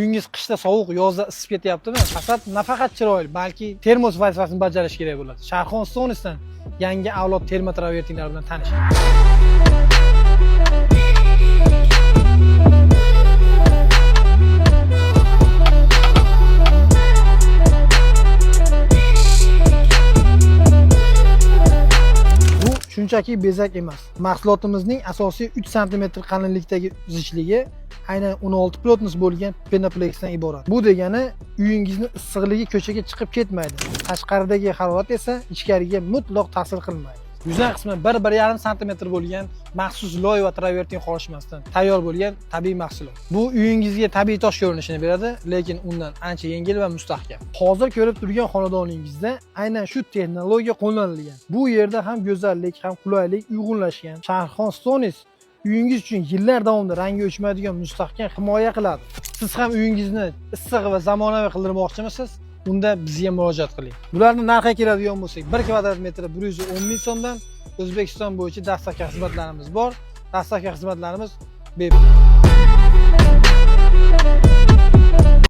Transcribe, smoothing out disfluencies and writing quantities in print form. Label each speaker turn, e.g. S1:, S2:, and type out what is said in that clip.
S1: Uyingiz qishda sovuq, yozda isib ketyaptimi? Faqat nafaqat chiroyli, balki termos vazifasini bajarish kerak bo'ladi. Sharxon Stones'dan yangi avlod termotravertinglar bilan tanishing. Shunchaki bezak emas. Mahsulotimizning asosiy 3 sm qalinlikdagi zichligi aynan 16 plotnost bo'lgan penopleksdan iborat. Bu degani uyingizni issiqligi ko'chaga chiqib ketmaydi. Tashqaridagi harorat esa ichkariga mutlaq ta'sir qilmaydi. Yuzdan qismi 1-1,5 sm bo'lgan maxsus loy va travertin qorishmasdan tayyor bo'lgan tabiiy mahsulot. Bu uyingizga tabiiy tosh ko'rinishini beradi, lekin undan ancha yengil va mustahkam. Hozir ko'rib turgan xonadoningizda aynan shu texnologiya qo'llanilgan. Bu yerda ham go'zallik, ham qulaylik uyg'unlashgan. Sharxon Stones uyingiz uchun yillar davomida rangi o'chmaydigan mustahkam himoya qiladi. Siz ham uyingizni issiq va zamonaviy qildirmoqchimisiz? Unda bizga murojaat qiling. Bularning narxiga keladigan bo'lsak, 1 kvadrat metri 110 ming so'mdan O'zbekiston bo'yicha dastlabki xizmatlarimiz bor. Dastlabki xizmatlarimiz bepul.